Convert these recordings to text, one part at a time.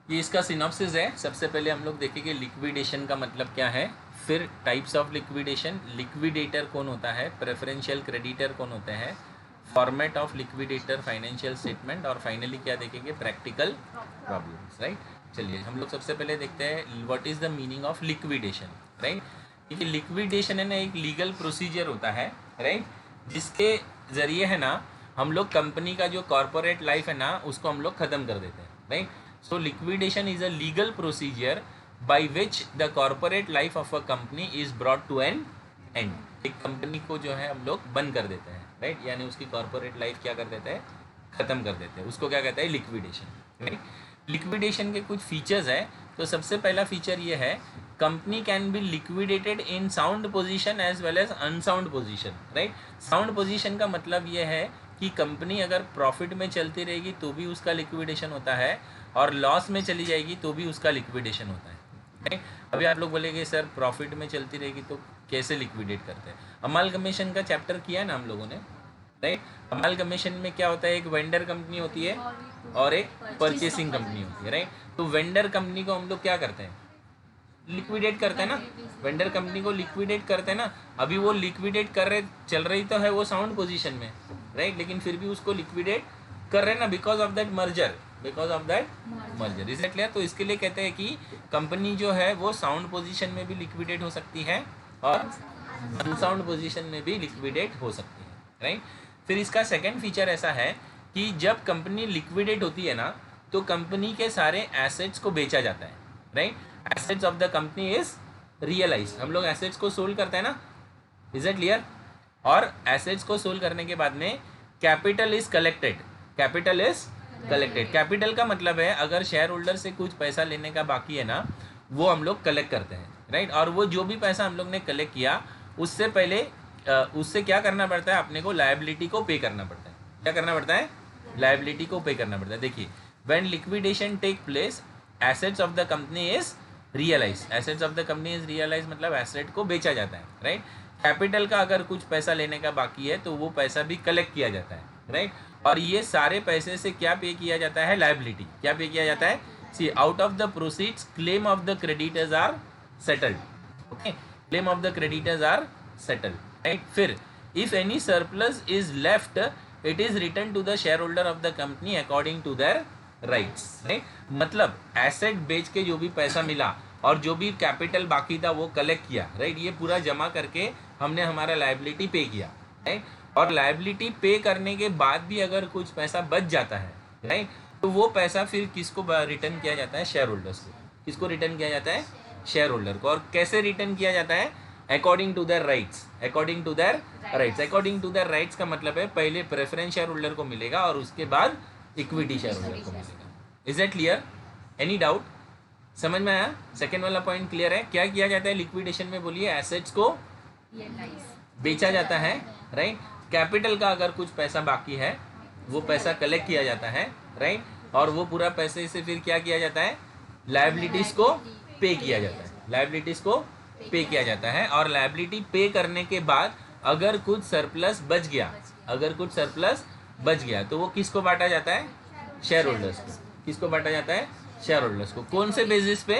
ये इसका सिनॉप्सिस है। सबसे पहले हम लोग देखेंगे लिक्विडेशन का मतलब क्या है, फिर टाइप्स ऑफ लिक्विडेशन, लिक्विडेटर कौन होता है, प्रेफरेंशियल क्रेडिटर कौन होते हैं, format of liquidator, financial statement, और फाइनली क्या देखेंगे, प्रैक्टिकल प्रॉब्लम्स। राइट, चलिए हम लोग सबसे पहले देखते हैं what is the meaning of liquidation. Right, क्योंकि लिक्विडेशन है ना एक लीगल प्रोसीजर होता है, राइट, जिसके ज़रिए है ना हम लोग कंपनी का जो कॉर्पोरेट लाइफ है ना उसको हम लोग ख़त्म कर देते हैं। Right, so liquidation is a legal procedure by which the corporate life of a company is brought to an end. एक कंपनी को जो है हम लोग बंद कर देते हैं, राइट, यानी उसकी कॉर्पोरेट लाइफ क्या कर देते हैं, ख़त्म कर देते हैं, उसको क्या कहते हैं, लिक्विडेशन। राइट, लिक्विडेशन के कुछ फीचर्स है। तो सबसे पहला फीचर ये है, company can be liquidated in sound position as well as unsound position. Right, sound position का मतलब ये है कि कंपनी अगर प्रॉफिट में चलती रहेगी तो भी उसका लिक्विडेशन होता है, और लॉस में चली जाएगी तो भी उसका लिक्विडेशन होता है। राइट, अभी आप लोग बोलेंगे सर प्रॉफिट में चलती रहेगी तो कैसे लिक्विडेट करते हैं। अमालगमेशन का चैप्टर किया है ना हम लोगों ने। राइट, अमालगमेशन में क्या होता है, एक वेंडर कंपनी होती है और एक परचेसिंग कंपनी होती है। राइट, तो वेंडर कंपनी को हम लोग क्या करते हैं, लिक्विडेट करते हैं ना, वेंडर कंपनी को लिक्विडेट करते हैं ना। अभी वो लिक्विडेट कर रहे, चल रही तो है वो साउंड पोजीशन में, राइट, लेकिन फिर भी उसको लिक्विडेट कर रहे हैं ना, because of that merger, because of that merger. Is it clear? तो इसके लिए कहते हैं कि कंपनी जो है वो साउंड पोजीशन में भी लिक्विडेट हो सकती है और अनसाउंड पोजीशन में भी लिक्विडेट हो सकती है। राइट, फिर इसका सेकेंड फीचर ऐसा है कि जब कंपनी लिक्विडेट होती है ना तो कंपनी के सारे एसेट्स को बेचा जाता है। Right, assets of the company is realise. हम लोग एसेट्स को सोल्ड करते हैं ना, इज इट क्लियर? और एसेट्स को सोल्ड करने के बाद में capital is collected, capital is collected. Capital का मतलब है अगर शेयर होल्डर से कुछ पैसा लेने का बाकी है ना वो हम लोग कलेक्ट करते हैं। राइट, और वो जो भी पैसा हम लोग ने कलेक्ट किया उससे पहले उससे क्या करना पड़ता है, अपने को लायबिलिटी को पे करना पड़ता है। क्या करना पड़ता है? लायबिलिटी को पे करना पड़ता है। देखिए, when liquidation take place assets of the company is realise. Assets of the company is realise मतलब एसेट को बेचा जाता है। राइट, कैपिटल का अगर कुछ पैसा लेने का बाकी है तो वो पैसा भी कलेक्ट किया जाता है। राइट, और ये सारे पैसे से क्या पे किया जाता है, लायबिलिटी। क्या पे किया जाता है, see out of the proceeds claim of the creditors are settled. Okay, claim of the creditors are settled. Right, फिर if any surplus is left it is return to the share holder of the company according to their rights. Right, मतलब asset बेच के जो भी पैसा मिला और जो भी कैपिटल बाकी था वो कलेक्ट किया। राइट, ये पूरा जमा करके हमने हमारा लायबिलिटी पे किया। राइट, और लायबिलिटी पे करने के बाद भी अगर कुछ पैसा बच जाता है, राइट, तो वो पैसा फिर किसको रिटर्न किया जाता है, शेयर होल्डर्स को। किसको रिटर्न किया जाता है, शेयर होल्डर को। और कैसे रिटर्न किया जाता है, according to their rights. According to their rights, according to their rights का मतलब है पहले प्रेफरेंस शेयर होल्डर को मिलेगा और उसके बाद इक्विटी शेयर होल्डर को मिलेगा। Is that clear? Any doubt? समझ में आया? सेकेंड वाला पॉइंट क्लियर है? क्या किया जाता है लिक्विडेशन में, बोलिए, एसेट्स को बेचा जाता है। राइट, कैपिटल का अगर कुछ पैसा बाकी है वो पैसा कलेक्ट किया जाता है। राइट, और वो पूरा पैसे से फिर क्या किया जाता है, लायबिलिटीज को पे किया जाता है। लायबिलिटीज को पे किया जाता है, और लायबिलिटी पे करने के बाद अगर कुछ सरप्लस बच गया, अगर कुछ सरप्लस बच गया तो वो किसको बांटा जाता है, शेयर होल्डर्स को। किसको बांटा जाता है, शेयर होल्डर्स को। कौन से बेसिस पे,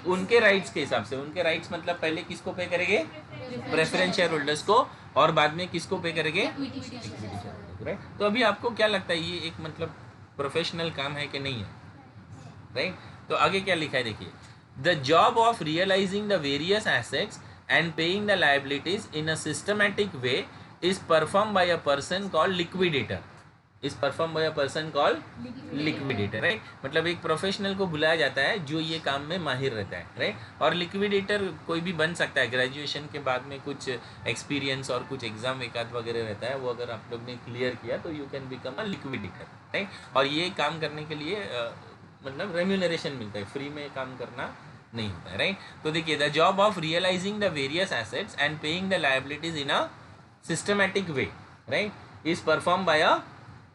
उनके राइट्स के हिसाब से। उनके राइट्स मतलब पहले किसको पे करेंगे, प्रेफरेंस शेयर होल्डर्स को, और बाद में किसको पे करेंगे, इक्विटी शेयर होल्डर्स को। राइट, तो अभी आपको क्या लगता है ये एक मतलब प्रोफेशनल काम है कि नहीं है? राइट, तो आगे क्या लिखा है देखिए, the job of realising the various assets and paying the liabilities in a systematic way is perform by a person called liquidator. Is perform by a person called liquidator. Right, मतलब एक professional को बुलाया जाता है जो ये काम में माहिर रहता है। राइट, और लिक्विडेटर कोई भी बन सकता है, ग्रेजुएशन के बाद में कुछ एक्सपीरियंस और कुछ एग्जाम एक आध वगैरह रहता है, वो अगर आप लोग ने क्लियर किया तो you can become a liquidator. Right, और ये काम करने के लिए मतलब रेम्यूनरेशन मिलता है, फ्री में काम करना नहीं होता है। राइट, तो देखिए, the job of realising the various assets and paying the liabilities in a systematic way, right, is perform by a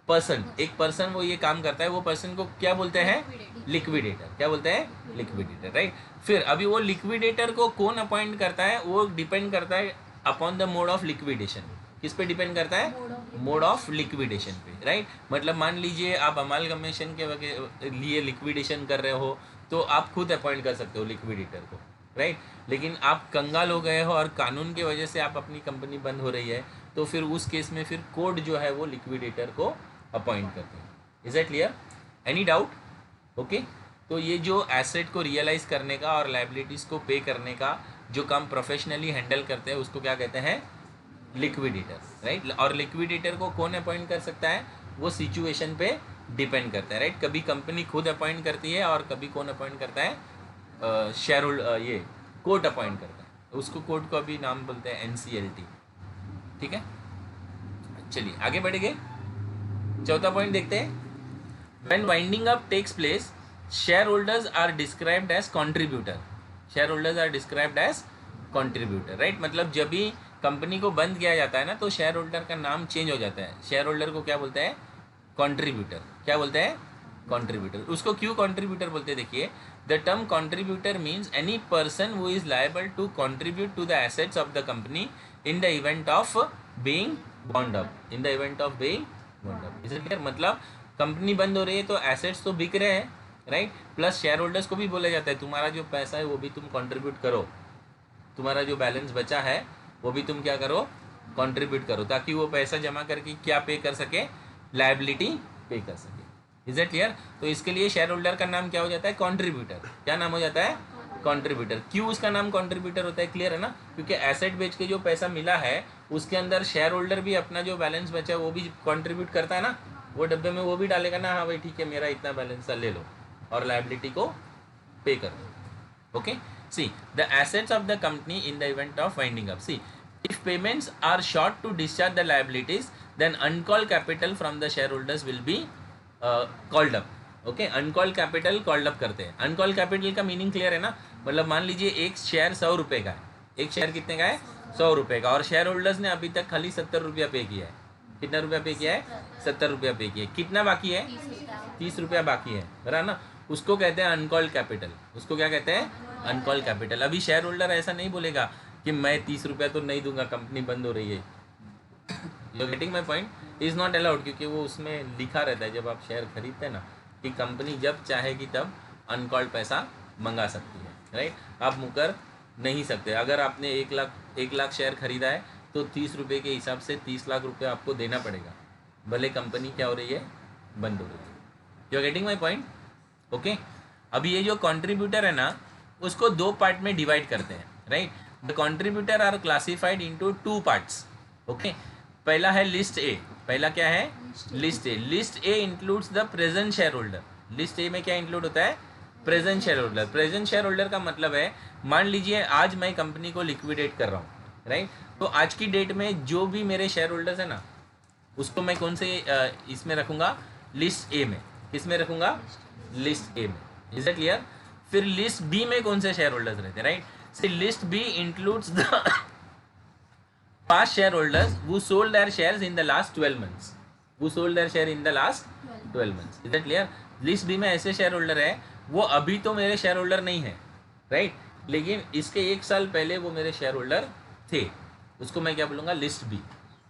person. एक पर्सन वो ये काम करता है, वो पर्सन को क्या बोलते हैं, लिक्विडेटर। क्या बोलते हैं, लिक्विडेटर। राइट, फिर अभी वो लिक्विडेटर को कौन अपॉइंट करता है, वो डिपेंड करता है upon the mode of liquidation. किस पे डिपेंड करता है, मोड ऑफ लिक्विडेशन पे, राइट। मतलब मान लीजिए आप अमालगमेशन के लिए लिक्विडेशन कर रहे हो तो आप खुद अपॉइंट कर सकते हो लिक्विडेटर को, राइट। लेकिन आप कंगाल हो गए हो और कानून की वजह से आप अपनी कंपनी बंद हो रही है तो फिर उस केस में फिर कोर्ट जो है वो लिक्विडेटर को अपॉइंट करते हैं। Is it clear? Any doubt? Okay. तो ये जो एसेट को रियलाइज करने का और लाइबिलिटीज़ को पे करने का जो काम प्रोफेशनली हैंडल करते हैं उसको क्या कहते हैं? Liquidator, right. और लिक्विडेटर को कौन अपॉइंट कर सकता है? वो सिचुएशन पे डिपेंड करता है, राइट। कभी कंपनी खुद अपॉइंट करती है और कभी कौन अपॉइंट करता है? शेयर होल्डर, ये कोर्ट अपॉइंट करता है। उसको कोर्ट को अभी नाम बोलते हैं NCLT, ठीक है। चलिए आगे बढ़ेंगे, चौथा पॉइंट देखते हैं। When winding up takes place, shareholders are described as contributor. Shareholders are described as contributor, right? मतलब जब भी कंपनी को बंद किया जाता है ना तो शेयर होल्डर का नाम चेंज हो जाता है। शेयर होल्डर को क्या बोलते हैं? कॉन्ट्रीब्यूटर। क्या बोलते हैं? कॉन्ट्रीब्यूटर। उसको क्यों कॉन्ट्रीब्यूटर बोलते हैं? देखिए, the term contributor means any person who is liable to contribute to the assets of the company in the event of being bound up. In the event of being bound up, is it clear? मतलब company बंद हो रही है तो assets तो बिक रहे हैं, राइट। प्लस शेयर होल्डर्स को भी बोला जाता है तुम्हारा जो पैसा है वो भी तुम कंट्रीब्यूट करो, तुम्हारा जो बैलेंस बचा है वो भी तुम क्या करो? कंट्रीब्यूट करो, ताकि वो पैसा जमा करके क्या पे कर सके? लायबिलिटी पे कर सके। Is it clear? तो इसके लिए शेयर होल्डर का नाम क्या हो जाता है? कंट्रीब्यूटर। क्या नाम हो जाता है? कंट्रीब्यूटर। क्यों उसका नाम कंट्रीब्यूटर होता है? क्लियर है ना? क्योंकि एसेट बेच के जो पैसा मिला है उसके अंदर शेयर होल्डर भी अपना जो बैलेंस बचा है वो भी कंट्रीब्यूट करता है ना, वो डब्बे में वो भी डालेगा ना, हाँ भाई ठीक है मेरा इतना बैलेंस ले लो और लायबिलिटी को पे कर दो। Okay, see the assets of the company in the event of winding up. See if payments are short to discharge the liabilities then uncall capital from the share holders will be called up. Okay, uncall capital called up करते हैं। Uncall capital का meaning clear है ना? मतलब मान लीजिए एक share 100 रुपये का है, एक शेयर कितने का है? 100 रुपये का, और शेयर होल्डर्स ने अभी तक खाली 70 रुपया पे किया है। कितना रुपया पे किया है? 70 रुपया पे किया है। कितना बाकी है? 30 रुपया बाकी है, बराबर ना? उसको कहते हैं अनकॉल्ड कैपिटल। उसको क्या कहते हैं? Uncalled capital. अभी शेयर होल्डर ऐसा नहीं बोलेगा कि मैं 30 रुपया तो नहीं दूंगा, कंपनी बंद हो रही है। You getting my point? Is not allowed, क्योंकि वो उसमें लिखा रहता है जब आप शेयर खरीदते हैं ना कि कंपनी जब चाहेगी तब अनकॉल्ड पैसा मंगा सकती है, राइट। आप मुकर नहीं सकते। अगर आपने 1 लाख शेयर खरीदा है तो 30 रुपये के हिसाब से 30 लाख रुपये आपको देना पड़ेगा, भले कंपनी क्या हो रही है? बंद हो रही है। You are getting my point? Okay, अभी ये जो कंट्रीब्यूटर है ना उसको 2 पार्ट में डिवाइड करते हैं, right. The contributor are classified into 2 parts. Okay, पहला है लिस्ट ए। पहला क्या है? List A. List A includes the present share holder. List A में क्या इंक्लूड होता है? Present share holder. Present share holder का मतलब है, मान लीजिए आज मैं कंपनी को लिक्विडेट कर रहा हूँ, राइट। तो आज की डेट में जो भी मेरे शेयर होल्डर्स है ना उसको मैं कौन से इसमें रखूँगा? लिस्ट ए में। किस में रखूँगा? लिस्ट ए में। Is it clear? फिर लिस्ट बी में कौन से शेयर होल्डर्स रहते हैं, right. See list B includes the past shareholders who sold their shares in the last 12 months. Who sold their share in the last 12 months. Is that clear? List B में ऐसे share holder है वो अभी तो मेरे share holder नहीं है, right, लेकिन इसके 1 साल पहले वो मेरे शेयर होल्डर थे। उसको मैं क्या बोलूँगा? List B.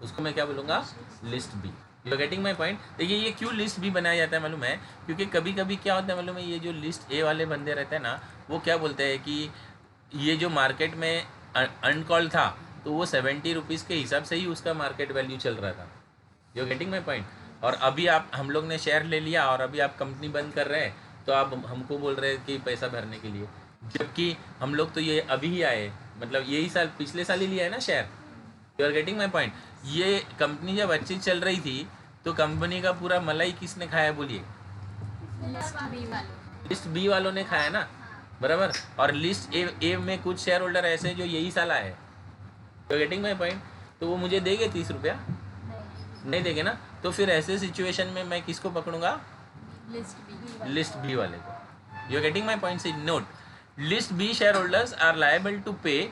उसको मैं क्या बोलूँगा? List B. You are getting my point? देखिए ये क्यों लिस्ट बी बनाया जाता है मालूम है? क्योंकि कभी कभी क्या होता है मालूम है, ये जो लिस्ट ए वाले बंदे रहते हैं ना वो क्या बोलते हैं कि ये जो मार्केट में अनकॉल्ड था तो वो 70 रुपीज़ के हिसाब से ही उसका मार्केट वैल्यू चल रहा था। You are getting my point? और अभी आप हम लोग ने शेयर ले लिया और अभी आप कंपनी बंद कर रहे हैं तो आप हमको बोल रहे हैं कि पैसा भरने के लिए, जबकि हम लोग तो ये अभी ही आए, मतलब यही साल, पिछले साल ही लिया है ना share. You are getting my point? ये कंपनी जब अच्छी चल रही थी तो कंपनी का पूरा मलाई किसने खाया? बोलिए, लिस्ट बी वालों ने खाया ना, बराबर। और लिस्ट ए में कुछ शेयर होल्डर ऐसे जो यही साल आए। You getting my point? तो वो मुझे देंगे 30 रुपया? नहीं देंगे ना। तो फिर ऐसे सिचुएशन में मैं किसको पकड़ूंगा? लिस्ट बी वाले को। You getting my point? See note, list B share holders are liable to pay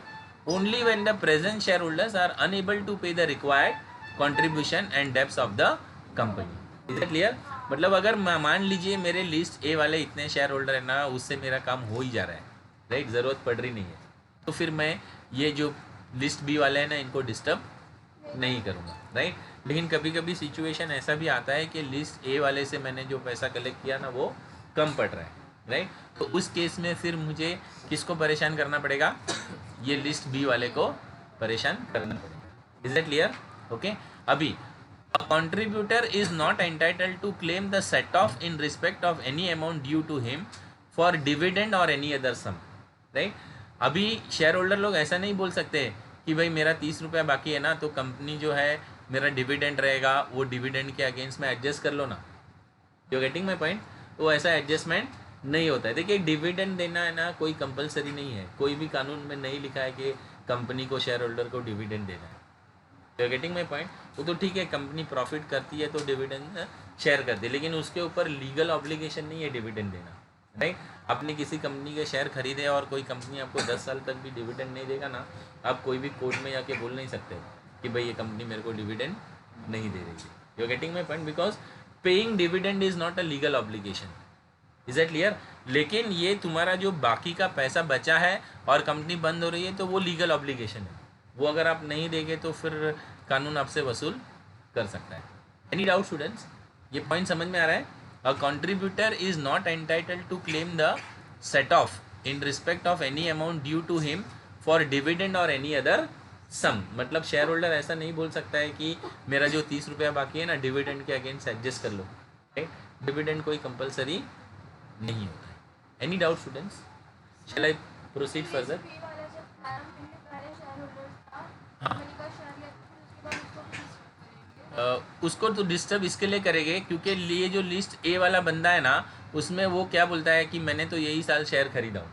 only when the present share holders are unable to pay the required contribution and debts of the company. Is it clear? मतलब अगर मान लीजिए मेरे list A वाले इतने share holder है ना, उससे मेरा काम हो ही जा रहा है, राइट, ज़रूरत पड़ रही नहीं है, तो फिर मैं ये जो लिस्ट बी वाले हैं ना इनको डिस्टर्ब नहीं करूँगा, राइट। लेकिन कभी कभी सिचुएशन ऐसा भी आता है कि लिस्ट ए वाले से मैंने जो पैसा कलेक्ट किया ना वो कम पड़ रहा है, राइट। तो उस केस में फिर मुझे किसको परेशान करना पड़ेगा, ये लिस्ट बी वाले को परेशान करना पड़ेगा। Is that clear? ओके। अभी अ contributor is not entitled to claim the set off in respect of any amount due to him for dividend or any other sum, right. अभी शेयर होल्डर लोग ऐसा नहीं बोल सकते कि भाई मेरा 30 रुपया बाकी है ना, तो कंपनी जो है मेरा डिविडेंड रहेगा, वो डिविडेंड के अगेंस्ट में एडजस्ट कर लो ना। You getting my point? तो ऐसा एडजस्टमेंट नहीं होता है। देखिए डिविडेंड देना है ना कोई कंपलसरी नहीं है, कोई भी कानून में नहीं लिखा है कि कंपनी को शेयर होल्डर को डिविडेंड देना है। You getting my point? वो तो ठीक है, कंपनी प्रॉफिट करती है तो डिविडेंड शेयर करती है, लेकिन उसके ऊपर लीगल ऑब्लिगेशन नहीं है डिविडेंड देना, राइट। आपने किसी कंपनी के शेयर खरीदे और कोई कंपनी आपको 10 साल तक भी डिविडेंड नहीं देगा ना, आप कोई भी कोर्ट में जाके बोल नहीं सकते कि भाई ये कंपनी मेरे को डिविडेंड नहीं दे रही है। You getting my point? Because paying dividend is not a legal obligation. Is that clear? लेकिन ये तुम्हारा जो बाकी का पैसा बचा है और कंपनी बंद हो रही है तो वो लीगल ऑब्लिगेशन है, वो अगर आप नहीं देंगे तो फिर कानून आपसे वसूल कर सकता है। Any doubt students? ये पॉइंट समझ में आ रहा है? A contributor is not entitled to claim the set off in respect of any amount due to him for dividend और एनी अदर सम। मतलब शेयर होल्डर ऐसा नहीं बोल सकता है कि मेरा जो 30 रुपया बाकी है ना डिविडेंड के अगेंस्ट एडजस्ट कर लो, राइट। डिविडेंड कोई कंपलसरी नहीं होता है। Any doubt students? Shall I proceed further? उसको तो डिस्टर्ब इसके लिए करेंगे क्योंकि ये जो लिस्ट ए वाला बंदा है ना, उसमें वो क्या बोलता है कि मैंने तो यही साल शेयर खरीदा हूँ।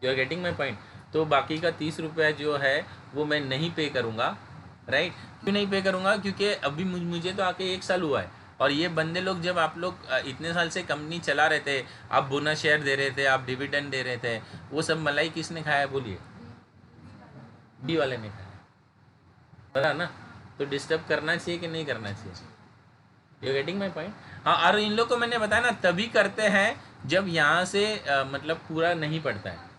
You are getting my point? तो बाकी का 30 रुपया जो है वो मैं नहीं पे करूँगा, राइट। क्यों नहीं पे करूँगा? क्योंकि अभी मुझे तो आके 1 साल हुआ है, और ये बंदे लोग जब आप लोग इतने साल से कंपनी चला रहे थे, आप बोनस शेयर दे रहे थे, आप डिविडेंड दे रहे थे, वो सब मलाई किसने खाया बोलिए? बी वाले ने खाया, पता ना। तो डिस्टर्ब करना चाहिए कि नहीं करना चाहिए? You getting my point? हाँ, और इन लोग को मैंने बताया ना तभी करते हैं जब यहाँ से मतलब पूरा नहीं पड़ता है,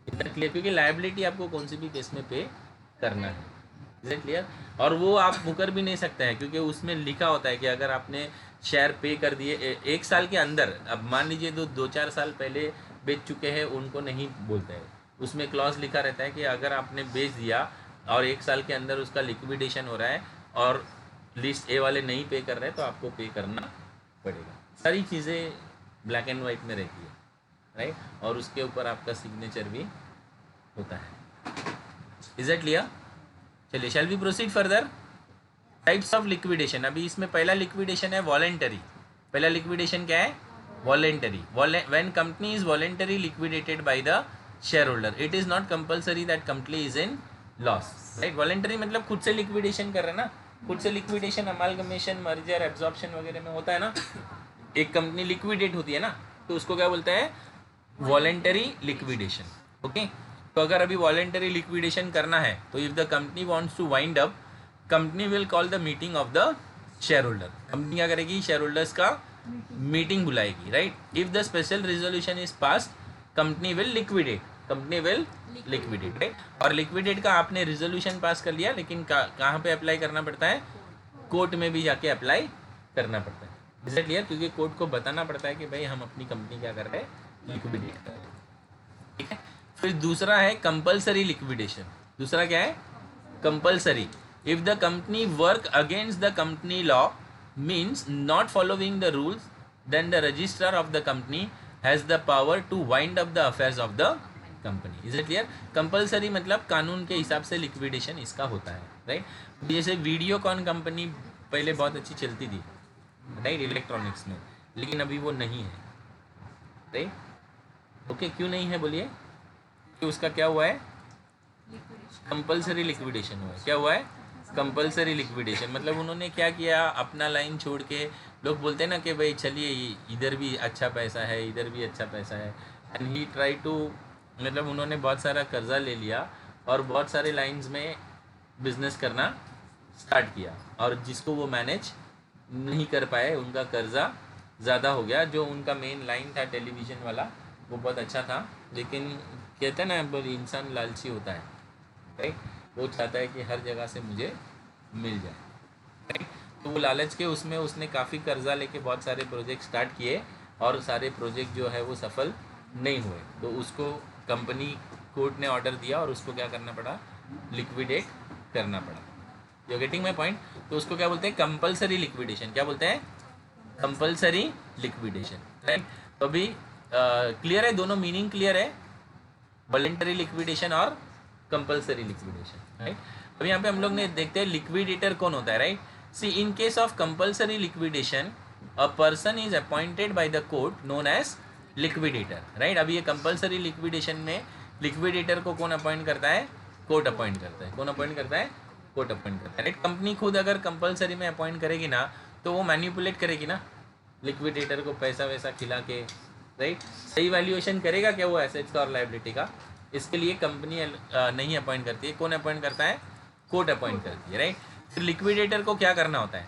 इतना क्लियर। क्योंकि लायबिलिटी आपको कौन सी भी केस में पे करना है, इज इट क्लियर? और वो आप मुकर भी नहीं सकते हैं क्योंकि उसमें लिखा होता है कि अगर आपने शेयर पे कर दिए 1 साल के अंदर, अब मान लीजिए 2-4 साल पहले बेच चुके हैं, उनको नहीं बोलते हैं। उसमें क्लॉज लिखा रहता है कि अगर आपने बेच दिया और 1 साल के अंदर उसका लिक्विडेशन हो रहा है और लिस्ट ए वाले नहीं पे कर रहे हैं तो आपको पे करना पड़ेगा। सारी चीज़ें ब्लैक एंड वाइट में रहती है, राइट। और उसके ऊपर आपका सिग्नेचर भी होता है। Is it clear? चलिए, shall we proceed further? Types of liquidation. अभी इसमें पहला लिक्विडेशन है वॉलेंटरी। पहला लिक्विडेशन क्या है? Voluntary. When company is voluntary liquidated by the share holder, it is not compulsory that company is in loss, right. Voluntary मतलब खुद से लिक्विडेशन कर रहे हैं ना। खुद से लिक्विडेशन अमालगमेशन, मर्जर, एब्जॉर्प्शन वगैरह में होता है ना। एक कंपनी लिक्विडेट होती है ना, तो उसको क्या बोलते हैं? Voluntary liquidation. ओके। तो अगर अभी वॉलेंटरी लिक्विडेशन करना है तो if the company wants to wind up, company will call the meeting of the share holder. Company क्या करेगी? शेयर होल्डर्स का मीटिंग बुलाएगी, right. If the special resolution is passed, company will liquidate. Company will liquidate, right. और liquidate का आपने resolution pass कर लिया, लेकिन कहाँ पे अप्लाई करना पड़ता है? कोर्ट में भी जाके अप्लाई करना पड़ता है। Is it clear? क्योंकि कोर्ट को बताना पड़ता है कि भाई हम अपनी कंपनी क्या कर रहे हैं? लिक्विडेट कर रहे हैं, ठीक है। फिर दूसरा है कंपलसरी लिक्विडेशन। दूसरा क्या है? Compulsory. If the company work against the company law, means not following the rules, then the registrar of the company has the power to wind up the affairs of the company. Is it clear? Compulsory मतलब कानून के हिसाब से liquidation इसका होता है, right. जैसे Videocon company पहले बहुत अच्छी चलती थी, राइट, इलेक्ट्रॉनिक्स में, लेकिन अभी वो नहीं है, राइट। ओके, क्यों नहीं है बोलिए? कि उसका क्या हुआ है? कंपलसरी लिक्विडेशन हुआ है। क्या हुआ है? Compulsory liquidation. मतलब उन्होंने क्या किया? अपना लाइन छोड़ के, लोग बोलते हैं ना कि भाई चलिए इधर भी अच्छा पैसा है, इधर भी अच्छा पैसा है, एंड ही ट्राई टू, मतलब उन्होंने बहुत सारा कर्जा ले लिया और बहुत सारे लाइंस में बिजनेस करना स्टार्ट किया, और जिसको वो मैनेज नहीं कर पाए, उनका कर्जा ज़्यादा हो गया। जो उनका मेन लाइन था टेलीविज़न वाला, वो बहुत अच्छा था, लेकिन कहते हैं ना इंसान लालची होता है, राइट। वो चाहता है कि हर जगह से मुझे मिल जाए, राइट। तो वो लालच के उसमें उसने काफ़ी कर्जा लेके बहुत सारे प्रोजेक्ट स्टार्ट किए और सारे प्रोजेक्ट जो है वो सफल नहीं हुए, तो उसको कंपनी कोर्ट ने ऑर्डर दिया और उसको क्या करना पड़ा, लिक्विडेट करना पड़ा। You getting my point. तो उसको क्या बोलते हैं, कंपल्सरी लिक्विडेशन। क्या बोलते हैं, कंपल्सरी लिक्विडेशन, राइट। तो अभी क्लियर है, दोनों मीनिंग क्लियर है, वॉलेंटरी लिक्विडेशन और कंपल्सरी लिक्विडेशन, राइट। अब यहाँ पे हम लोग ने देखते हैं लिक्विडेटर कौन होता है, right. See in case of compulsory liquidation a person is appointed by the court known as liquidator, right. अभी ये कंपल्सरी लिक्विडेशन में लिक्विडेटर को कौन अपॉइंट करता है, कोर्ट अपॉइंट करता है। कौन अपॉइंट करता है, कोर्ट अपॉइंट करता है, राइट। कंपनी खुद अगर कंपल्सरी में अपॉइंट करेगी ना तो वो मैनिपुलेट करेगी ना लिक्विडेटर को, पैसा वैसा खिला के, राइट। सही वैल्यूएशन करेगा क्या वो एसेट्स का और लायबिलिटी का, इसके लिए कंपनी नहीं अपॉइंट करती है। कौन अपॉइंट करता है, कोर्ट अपॉइंट करती है, राइट। फिर लिक्विडेटर को क्या करना होता है,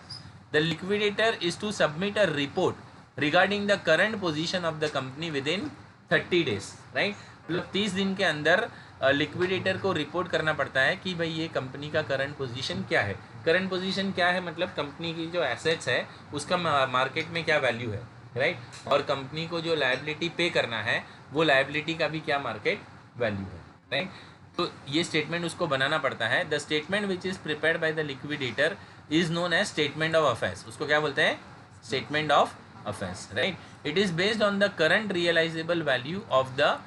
the liquidator is to submit a report regarding the current position of the company within 30 days, right. मतलब 30 दिन के अंदर लिक्विडेटर को रिपोर्ट करना पड़ता है कि भाई ये कंपनी का करंट पोजीशन क्या है। करंट पोजीशन क्या है, मतलब कंपनी की जो एसेट्स है उसका मार्केट में क्या वैल्यू है, राइट। और कंपनी को जो लायबिलिटी पे करना है वो लायबिलिटी का भी क्या मार्केट वैल्यू है, राइट। तो ये स्टेटमेंट उसको बनाना पड़ता है। The statement which is prepared by the liquidator is known as statement of affairs. उसको क्या बोलते हैं, statement of affairs, right. It is based on the current realisable value of the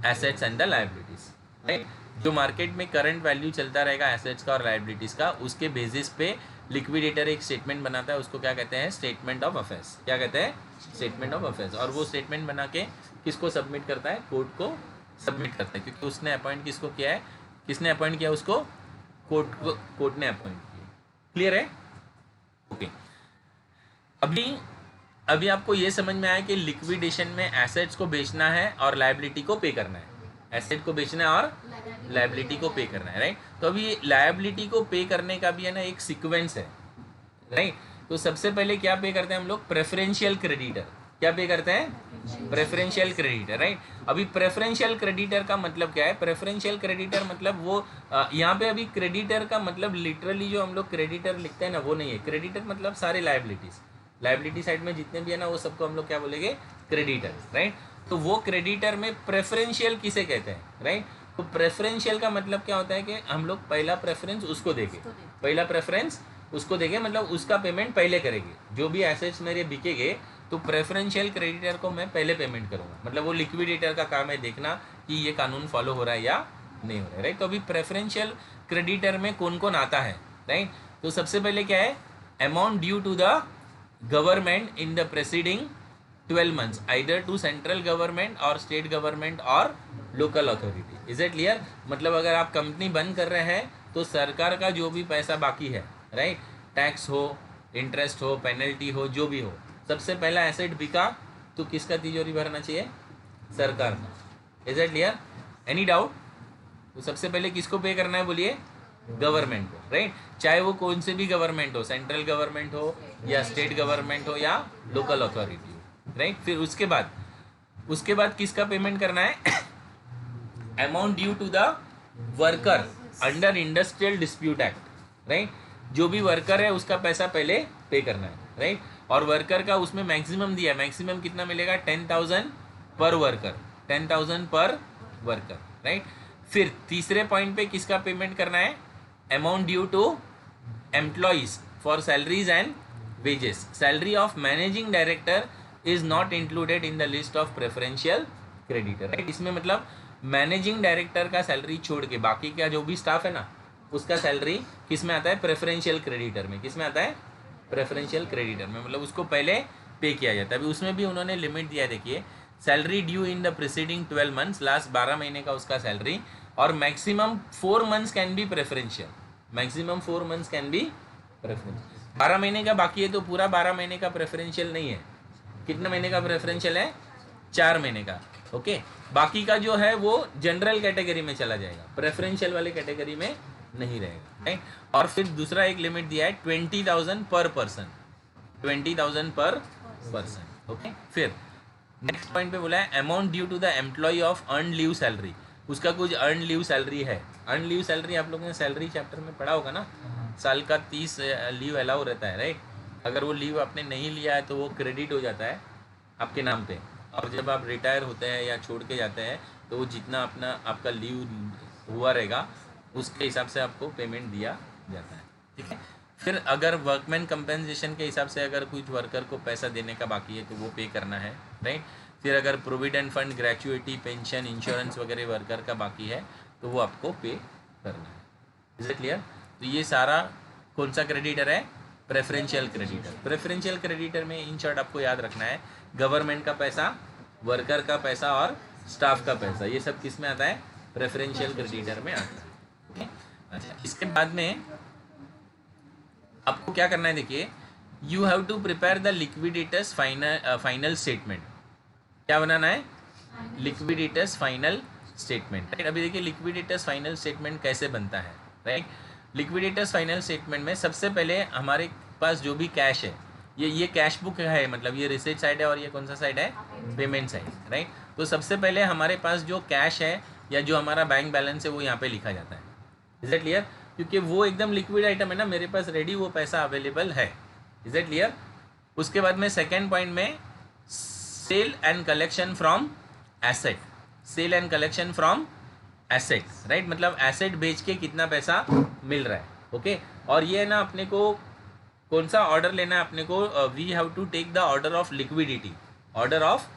assets and the liabilities, right. जो market में current value चलता रहेगा assets का और लायबिलिटीज का, उसके बेसिस पे लिक्विडेटर एक स्टेटमेंट बनाता है, उसको क्या कहते हैं, स्टेटमेंट ऑफ अफेयर्स। क्या कहते हैं, स्टेटमेंट ऑफ अफेयर्स। और वो स्टेटमेंट बना के किसको सबमिट करता है, कोर्ट को सबमिट करता है, क्योंकि उसने अपॉइंट किसको किया है, किसने अपॉइंट किया उसको, कोर्ट को, कोर्ट ने अपॉइंट किया। क्लियर है, ओके। अभी आपको ये समझ में आया कि लिक्विडेशन में एसेट्स को बेचना है और लायबिलिटी को पे करना है। एसेट को बेचना है और लायबिलिटी को पे करना है, राइट। तो अभी लायबिलिटी को पे करने का भी है ना एक सीक्वेंस है, राइट। तो सबसे पहले क्या पे करते हैं हम लोग, प्रेफरेंशियल क्रेडिटर। क्या पे करते हैं, प्रेफरेंशियल क्रेडिटर, राइट। अभी प्रेफरेंशियल क्रेडिटर का मतलब क्या है, प्रेफरेंशियल क्रेडिटर मतलब वो यहाँ पे अभी क्रेडिटर का मतलब लिटरली जो हम लोग क्रेडिटर लिखते हैं ना वो नहीं है। क्रेडिटर मतलब सारे लायबिलिटीज, लायबिलिटी साइड में जितने भी है ना वो सबको हम लोग क्या बोलेंगे, क्रेडिटर, राइट। तो वो क्रेडिटर में प्रेफरेंशियल किसे कहते हैं, राइट। तो प्रेफरेंशियल का मतलब क्या होता है कि हम लोग पहला प्रेफरेंस उसको देंगे, पहला प्रेफरेंस उसको देंगे, मतलब उसका पेमेंट पहले करेंगे। जो भी एसेट्स मेरे बिकेंगे तो प्रेफरेंशियल क्रेडिटर को मैं पहले पेमेंट करूँगा, मतलब वो लिक्विडेटर का काम है देखना कि ये कानून फॉलो हो रहा है या नहीं हो रहा है, राइट। तो अभी प्रेफरेंशियल क्रेडिटर में कौन कौन आता है, राइट। तो सबसे पहले क्या है, amount due to the government in the preceding 12 months either to central government और स्टेट गवर्नमेंट और local authority. Is it clear, मतलब अगर आप कंपनी बंद कर रहे हैं तो सरकार का जो भी पैसा बाकी है, राइट, टैक्स हो, इंटरेस्ट हो, पेनल्टी हो, जो भी हो, सबसे पहला एसेट बिका तो किसका तिजोरी भरना चाहिए, सरकार का। Is it clear, any doubt. तो सबसे पहले किसको पे करना है बोलिए, गवर्नमेंट को, राइट। चाहे वो कौन से भी गवर्नमेंट हो, सेंट्रल गवर्नमेंट हो या स्टेट गवर्नमेंट हो या लोकल अथॉरिटी हो, राइट। फिर उसके बाद किसका पेमेंट करना है, amount due to the worker under industrial dispute act, right. जो भी वर्कर है उसका पैसा पहले पे करना है, राइट। और वर्कर का उसमें मैक्सिमम दिया है, मैक्सिमम कितना मिलेगा, 10,000 पर वर्कर, 10,000 पर वर्कर, राइट। फिर तीसरे पॉइंट पे किसका पेमेंट करना है, amount due to employees for salaries and wages. Salary of managing director is not included in the list of preferential creditor, right. इसमें मतलब मैनेजिंग डायरेक्टर का सैलरी छोड़ के बाकी का जो भी स्टाफ है ना उसका सैलरी किस में आता है, प्रेफरेंशियल क्रेडिटर में। किस में आता है, प्रेफरेंशियल क्रेडिटर में, मतलब उसको पहले पे किया जाता है। अभी उसमें भी उन्होंने लिमिट दिया, देखिए, salary due in the preceding 12 months, last 12 महीने का उसका सैलरी, और maximum 4 months can be preferential, maximum 4 months can be preferential. 12 महीने का बाकी है तो पूरा 12 महीने का प्रेफरेंशियल नहीं है। कितने महीने का प्रेफरेंशियल है, 4 महीने का, ओके। बाकी का जो है वो जनरल कैटेगरी में चला जाएगा, प्रेफरेंशियल वाले कैटेगरी में नहीं रहेगा, राइट। और फिर दूसरा एक लिमिट दिया है 20,000 per person, 20,000 per person, okay. फिर नेक्स्ट पॉइंट पे बोला है amount due to the employ of earn leave salary. उसका कुछ अर्न लीव सैलरी है। अर्न लीव सैलरी आप लोगों ने सैलरी चैप्टर में पढ़ा होगा ना, साल का 30 लीव अलाउ रहता है, राइट। अगर वो लीव आपने नहीं लिया है तो वो क्रेडिट हो जाता है आपके नाम पे, और जब आप रिटायर होते हैं या छोड़ के जाते हैं तो वो जितना अपना आपका लीव हुआ रहेगा उसके हिसाब से आपको पेमेंट दिया जाता है, ठीक है। फिर अगर वर्कमैन कंपेंसेशन के हिसाब से अगर कुछ वर्कर को पैसा देने का बाकी है तो वो पे करना है, राइट। फिर अगर provident fund, gratuity, pension, insurance वगैरह वर्कर का बाकी है तो वो आपको पे करना है। Is it clear? तो ये सारा कौन सा क्रेडिटर है? Preferential creditor. प्रेफरेंशियल क्रेडिटर में इन शॉर्ट आपको याद रखना है गवर्नमेंट का पैसा, वर्कर का पैसा और स्टाफ का पैसा, ये सब किस में आता है? प्रेफरेंशियल क्रेडिटर में आता है। अच्छा, इसके बाद में आपको क्या करना है, देखिए, you have to prepare the liquidator's final statement. क्या बनाना है? Liquidator's final statement, right. अभी देखिए लिक्विडेटर्स फाइनल स्टेटमेंट कैसे बनता है, राइट। लिक्विडेटर्स फाइनल स्टेटमेंट में सबसे पहले हमारे पास जो भी कैश है, ये कैश बुक है, मतलब ये रिसीट साइड है और ये कौन सा साइड है? Payment side, right. तो सबसे पहले हमारे पास जो कैश है या जो हमारा बैंक बैलेंस है वो यहाँ पे लिखा जाता है। Is it clear? क्योंकि वो एकदम लिक्विड आइटम है ना, मेरे पास रेडी वो पैसा अवेलेबल है। Is it clear? उसके बाद में सेकेंड पॉइंट में sale and collection from asset, sale and collection from asset, right. मतलब एसेट बेच के कितना पैसा मिल रहा है, ओके। और ये ना अपने को कौन सा ऑर्डर लेना है अपने को? We have to take the order of liquidity, order of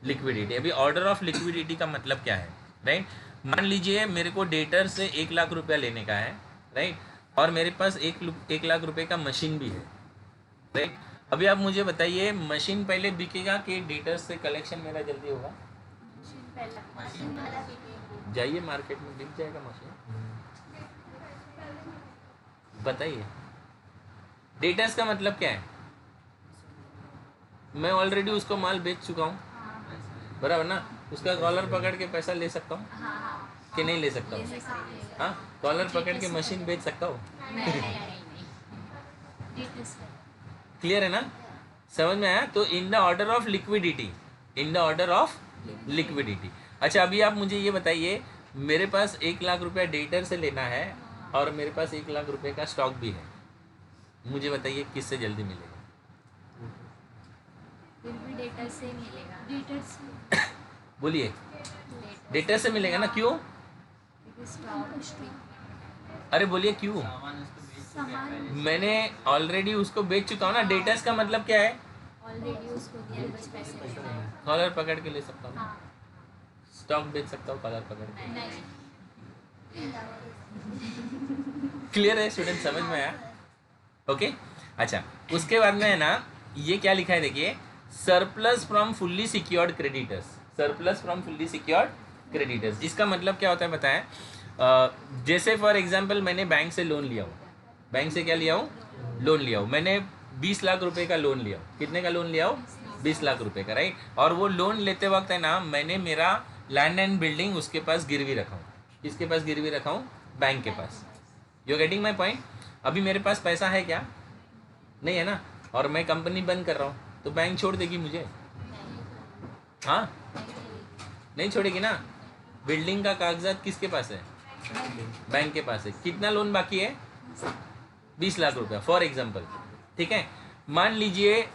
liquidity. अभी ऑर्डर ऑफ लिक्विडिटी का मतलब क्या है, राइट। मान लीजिए मेरे को डेटर से 1 लाख रुपया लेने का है, राइट, और मेरे पास 1 लाख रुपए का मशीन भी है, राइट। अभी आप मुझे बताइए मशीन पहले बिकेगा कि डेटर से कलेक्शन मेरा जल्दी होगा? जाइए मार्केट में, बिक जाएगा मशीन, बताइए। डेटर्स का मतलब क्या है? मैं ऑलरेडी उसको माल बेच चुका हूँ, बराबर ना। उसका कॉलर पकड़ के पैसा ले सकता हूँ कि नहीं ले सकता हूँ? हाँ, कॉलर पकड़ के मशीन बेच सकता हूँ? क्लियर है ना? समझ में आया? तो in the order of liquidity, in the order of liquidity. अच्छा, अभी आप मुझे ये बताइए, मेरे पास 1 लाख रुपया डेटर से लेना है और मेरे पास 1 लाख रुपए का स्टॉक भी है, मुझे बताइए किससे जल्दी मिलेगा? डेटर से मिलेगा। डेटर से बोलिए। डेटर से मिलेगा ना, क्यों? अरे बोलिए क्यों? मैंने ऑलरेडी उसको बेच चुका हूँ ना। डेटर्स का मतलब क्या है? ऑलरेडी उसको दिया, बस पैसे देते हैं। कॉलर पकड़ के ले सकता हूँ, हाँ, स्टॉक बेच सकता हूँ कॉलर पकड़ के। नहीं। क्लियर है स्टूडेंट? समझ में आया? ओके। अच्छा, उसके बाद में है ना, ये क्या लिखा है देखिए, surplus from fully secured creditors, surplus from fully secured creditors. इसका मतलब क्या होता है बताएं? जैसे फॉर एग्जांपल मैंने बैंक से लोन लिया हूँ, बैंक से क्या लिया हूँ? लोन लिया हूँ। मैंने 20 लाख रुपए का लोन लिया हूँ। कितने का लोन लिया हूँ? 20 लाख रुपए का, राइट। और वो लोन लेते वक्त है ना, मैंने मेरा लैंड एंड बिल्डिंग उसके पास गिरवी रखा हूँ। किसके पास गिरवी रखा हूँ? बैंक के पास। You getting my point? अभी मेरे पास पैसा है क्या? नहीं है ना। और मैं कंपनी बंद कर रहा हूँ तो बैंक छोड़ देगी मुझे? हाँ, नहीं छोड़ेगी ना। बिल्डिंग का कागजात किसके पास है? बैंक के पास है। कितना लोन बाकी है? 20 लाख रुपया फॉर एग्जाम्पल, ठीक है। मान लीजिए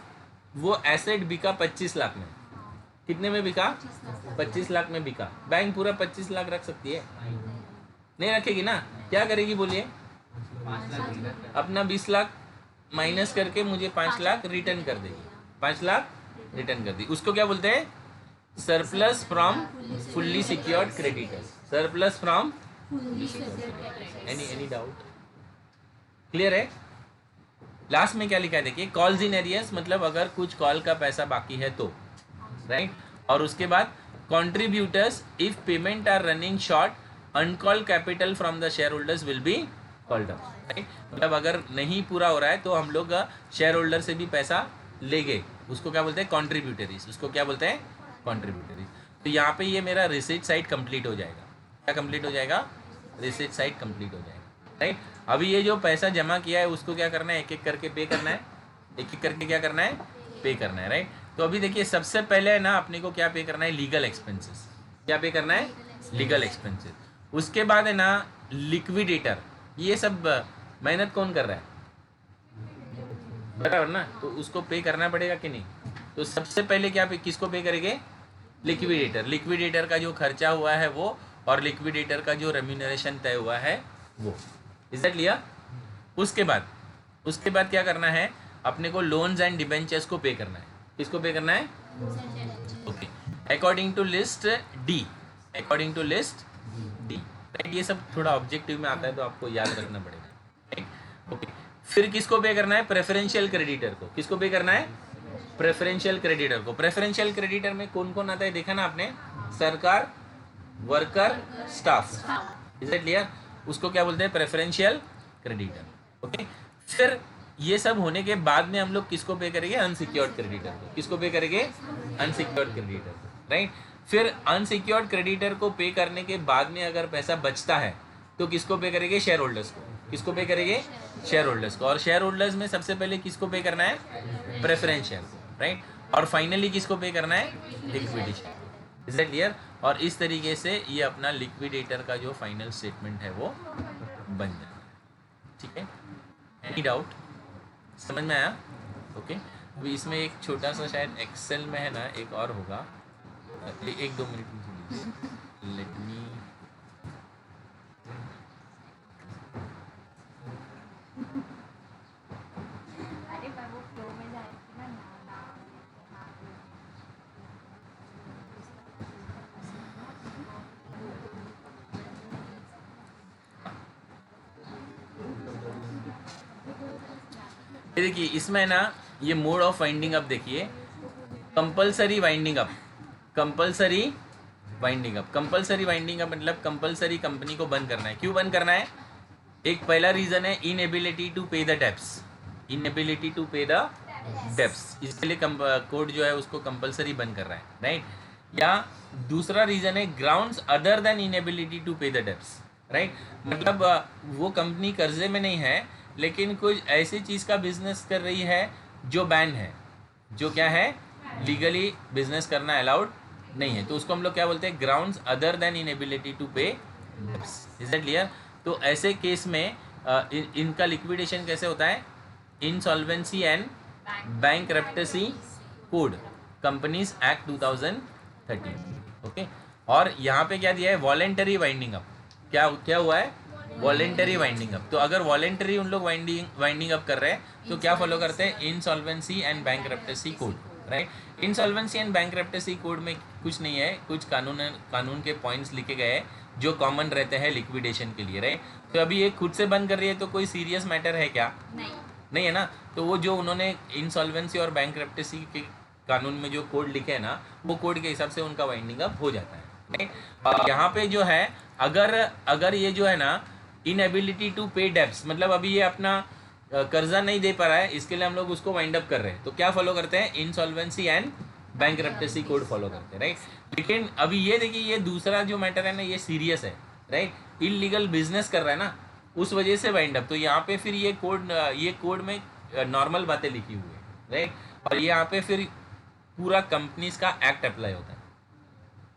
वो एसेट बिका 25 लाख में। कितने में बिका? 25 लाख में बिका। बैंक पूरा 25 लाख रख सकती है? नहीं रखेगी ना। क्या करेगी बोलिए? अपना 20 लाख माइनस करके मुझे 5 लाख रिटर्न कर देगी। 5 लाख रिटर्न कर दी। उसको क्या बोलते हैं? Surplus from fully secured creditors. Surplus from any doubt? Clear है? लास्ट में क्या लिखा है देखिए, कॉल्स इन एरियर्स, मतलब अगर कुछ कॉल का पैसा बाकी है तो, राइट। और उसके बाद contributors if payment are running short, uncalled capital from the share holders will be called up, right. मतलब अगर नहीं पूरा हो रहा है तो हम लोग शेयर होल्डर से भी पैसा लेंगे। उसको क्या बोलते हैं? कॉन्ट्रीब्यूटरीज। उसको क्या बोलते हैं? कॉन्ट्रीब्यूटरीज। तो यहाँ पे ये मेरा रिसीट साइड कंप्लीट हो जाएगा। क्या कंप्लीट हो जाएगा? रिसीट साइड कंप्लीट हो जाएगा, राइट। अभी ये जो पैसा जमा किया है उसको क्या करना है? एक एक करके पे करना है। एक एक करके क्या करना है? पे करना है, राइट। तो अभी देखिए सबसे पहले ना अपने को क्या पे करना है? Legal expenses. क्या पे करना है? Legal expenses. उसके बाद है ना लिक्विडेटर, ये सब मेहनत कौन कर रहा है, बराबर ना, तो उसको पे करना पड़ेगा कि नहीं। तो सबसे पहले क्या पे, किसको पे करेंगे, लिक्विडेटर। लिक्विडेटर का जो खर्चा हुआ है वो, और लिक्विडेटर का जो रेम्यूनरेशन तय हुआ है वो, इज दैट क्लियर। उसके बाद क्या करना है, अपने को लोन्स एंड डिबेंचर्स को पे करना है। किसको पे करना है, okay, according to list D, according to list D, right. ये सब थोड़ा ऑब्जेक्टिव में आता है तो आपको याद रखना पड़ेगा, राइट, ओके। फिर किसको पे करना है, प्रेफरेंशियल क्रेडिटर को। किसको पे करना है, प्रेफरेंशियल क्रेडिटर को। प्रेफरेंशियल क्रेडिटर में कौन कौन आता है, देखा ना आपने, सरकार, worker, staff, is it clear. उसको क्या बोलते हैं, प्रेफरेंशियल क्रेडिटर, ओके। फिर ये सब होने के बाद में हम लोग किसको पे करेंगे, अनसिक्योर्ड क्रेडिटर को। किसको पे करेंगे, अनसिक्योर्ड क्रेडिटर को, राइट। फिर अनसिक्योर्ड क्रेडिटर को पे करने के बाद में अगर पैसा बचता है तो किसको पे करेंगे, शेयर होल्डर्स को। किसको पे करेंगे, शेयर होल्डर्स को। और शेयर होल्डर्स में सबसे पहले किसको पे करना है, प्रेफरेंशियल को, राइट। और फाइनली किसको पे करना है, लिक्विडेशन, इज दैट क्लियर। और इस तरीके से ये अपना लिक्विडेटर का जो फाइनल स्टेटमेंट है वो बन जाता है, ठीक है। एनी डाउट, समझ में आया, ओके। अभी इसमें एक छोटा सा शायद एक्सेल में है ना, एक और होगा, 1-2 मिनट लेट मी, अरे पर वो फ्लो में जाएगी ना, ये देखिए इसमें ना, ये मोड ऑफ वाइंडिंग अप देखिए, compulsory winding up, compulsory winding up. Compulsory winding up मतलब कंपलसरी कंपनी को बंद करना है। क्यों बंद करना है, एक पहला रीजन है inability to pay the debts, inability to pay the debts, इसके लिए कोर्ट जो है उसको कंपलसरी बंद कर रहा है, राइट। या दूसरा रीजन है grounds other than inability to pay the debts, right. मतलब वो कंपनी कर्जे में नहीं है लेकिन कुछ ऐसी चीज़ का बिजनेस कर रही है जो बैन है, जो क्या है, लीगली बिजनेस करना अलाउड नहीं है, तो उसको हम लोग क्या बोलते हैं, grounds other than inability to pay debts, is that clear. तो ऐसे केस में इनका लिक्विडेशन कैसे होता है, insolvency and bankruptcy code, companies act 2013, okay. और यहाँ पे क्या दिया है, वॉलेंटरी वाइंडिंग अप। क्या क्या हुआ है, वॉलेंटरी वाइंडिंग अप। तो अगर वॉलेंटरी उन लोग वाइंडिंग अप कर रहे हैं तो क्या फॉलो करते हैं, insolvency and bankruptcy code, right. Insolvency and bankruptcy code में कुछ नहीं है, कुछ कानून के पॉइंट्स लिखे गए हैं जो कॉमन रहते हैं लिक्विडेशन के लिए, राइट। तो अभी ये खुद से बंद कर रही है तो कोई सीरियस मैटर है क्या, नहीं है ना। तो वो जो उन्होंने इंसॉल्वेंसी और बैंकरप्टेसी के कानून में जो कोड लिखे हैं ना, वो कोड के हिसाब से उनका वाइंडिंग अप हो जाता है, राइट। और यहाँ पे जो है, अगर ये जो है ना इनएबिलिटी टू पे डेब्ट्स, मतलब अभी ये अपना कर्जा नहीं दे पा रहा है, इसके लिए हम लोग उसको वाइंड अप कर रहे हैं, तो क्या फॉलो करते हैं, insolvency and bankruptcy code follow करते हैं, राइट। लेकिन अभी ये देखिए, ये दूसरा जो मैटर है ना, ये सीरियस है, राइट। इलीगल बिजनेस कर रहा है ना, उस वजह से वाइंड अप। तो यहाँ पे फिर ये कोड में नॉर्मल बातें लिखी हुई है, राइट। और यहाँ पे फिर पूरा कंपनीज का एक्ट अप्लाई होता है।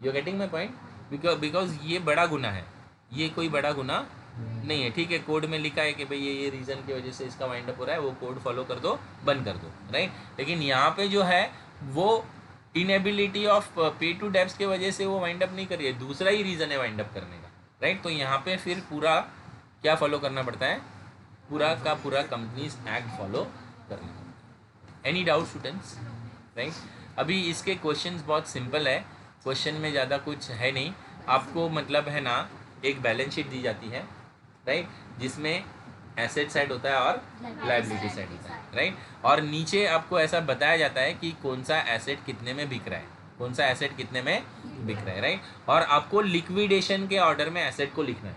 You getting my point, because ये बड़ा गुना है, ये कोई बड़ा गुना नहीं है, ठीक है। कोड में लिखा है कि भाई ये रीज़न की वजह से इसका वाइंड अप हो रहा है, वो कोड फॉलो कर दो, बंद कर दो, राइट। लेकिन यहाँ पे जो है वो इनएबिलिटी ऑफ पे टू डेब्ट्स की वजह से वो वाइंड अप नहीं कर रही है, दूसरा ही रीज़न है वाइंड अप करने का, राइट। तो यहाँ पे फिर पूरा क्या फॉलो करना पड़ता है, पूरा का पूरा कंपनीज एक्ट फॉलो करना पड़ता है। Any doubt students, right. अभी इसके क्वेश्चंस बहुत सिंपल है, क्वेश्चन में ज़्यादा कुछ है नहीं। आपको मतलब है ना, एक बैलेंस शीट दी जाती है, राइट, जिसमें एसेट साइड होता है और लायबिलिटी साइड होता है, राइट। और नीचे आपको ऐसा बताया जाता है कि कौन सा एसेट कितने में बिक रहा है, कौन सा एसेट कितने में बिक रहा है, राइट। और आपको लिक्विडेशन के ऑर्डर में एसेट को लिखना है।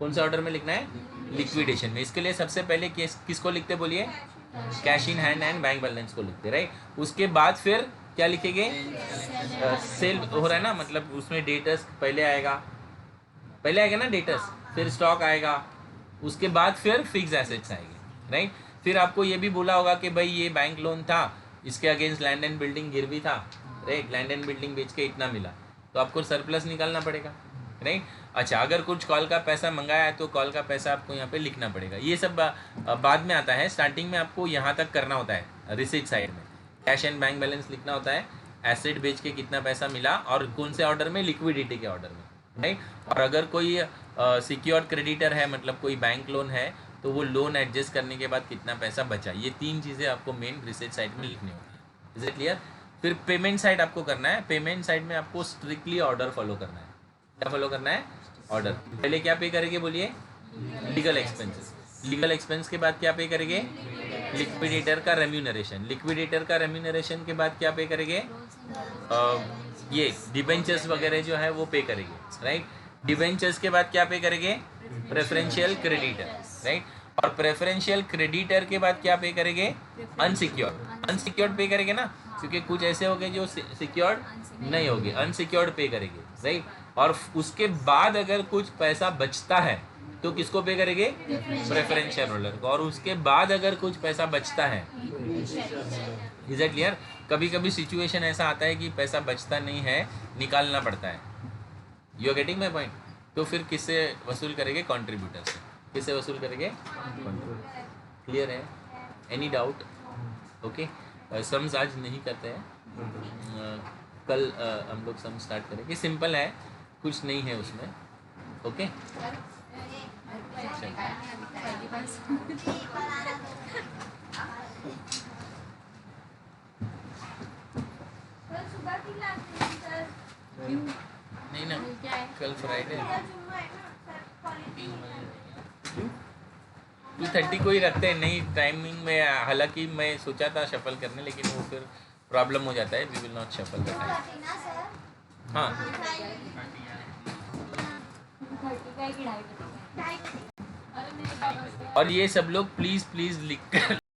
कौन सा ऑर्डर में लिखना है, लिक्विडेशन में। इसके लिए सबसे पहले किसको लिखते बोलिए, cash in hand and bank balance को लिखते, राइट। उसके बाद फिर क्या लिखेंगे, सेल हो रहा है ना, मतलब उसमें डेटर्स पहले आएगा ना डेटर्स, फिर स्टॉक आएगा, उसके बाद फिर फिक्स एसेट्स आएंगे, राइट। फिर आपको ये भी बोला होगा कि भाई ये बैंक लोन था, इसके अगेंस्ट लैंड एंड बिल्डिंग गिरवी था, राइट। लैंड एंड बिल्डिंग बेच के इतना मिला, तो आपको सरप्लस निकालना पड़ेगा, राइट। अच्छा, अगर कुछ कॉल का पैसा मंगाया है तो कॉल का पैसा आपको यहाँ पे लिखना पड़ेगा। ये सब बाद में आता है, स्टार्टिंग में आपको यहाँ तक करना होता है। रिसीट साइड में कैश एंड बैंक बैलेंस लिखना होता है, एसेट बेच के कितना पैसा मिला और कौन से ऑर्डर में, लिक्विडिटी के ऑर्डर में, राइट। और अगर कोई सिक्योर्ड क्रेडिटर है, मतलब कोई बैंक लोन है, तो वो लोन एडजस्ट करने के बाद कितना पैसा बचा, ये 3 चीज़ें आपको मेन रिसीट साइड में लिखनी होगी। Is it clear? फिर पेमेंट साइड आपको करना है। पेमेंट साइड में आपको स्ट्रिक्टली ऑर्डर फॉलो करना है। क्या फॉलो करना है? ऑर्डर। पहले क्या पे करेंगे बोलिए? Legal expenses. लीगल एक्सपेंस के बाद क्या पे करेंगे? लिक्विडेटर का रेम्यूनरेशन। लिक्विडेटर का रेम्यूनरेशन के बाद क्या पे करेंगे? ये डिबेंचर्स वगैरह जो है वो पे करेंगे, राइट। डिबेंचर्स के बाद क्या पे करेंगे? Preferential creditor, right. और प्रेफरेंशियल क्रेडिटर के बाद क्या पे करेंगे? अनसिक्योर्ड। अनसिक्योर्ड पे करेंगे ना, क्योंकि कुछ ऐसे हो गए जो सिक्योर्ड नहीं होंगे, अनसिक्योर्ड पे करेंगे, राइट। और उसके बाद अगर कुछ पैसा बचता है तो किसको पे करेंगे? प्रेफरेंशियल होल्डर को। और उसके बाद अगर कुछ पैसा बचता है, इज इट क्लियर? कभी कभी सिचुएशन ऐसा आता है कि पैसा बचता नहीं है, निकालना पड़ता है। You are getting my point? तो फिर किससे वसूल करेंगे? कंट्रीब्यूटर से। किससे वसूल करेंगे? क्लियर है? Any doubt? ओके। सम्स आज नहीं करते हैं, कल हम लोग सम स्टार्ट करेंगे। सिंपल है, कुछ नहीं है उसमें। ओके। नहीं ना, कल फ्राइडे 2:30 को ही रखते हैं, नई टाइमिंग में। हालांकि मैं सोचा था शफल करने, लेकिन वो फिर प्रॉब्लम हो जाता है। We will not shuffle the time. हाँ, 30 का 2:30 और ये सब लोग प्लीज़ लिख कर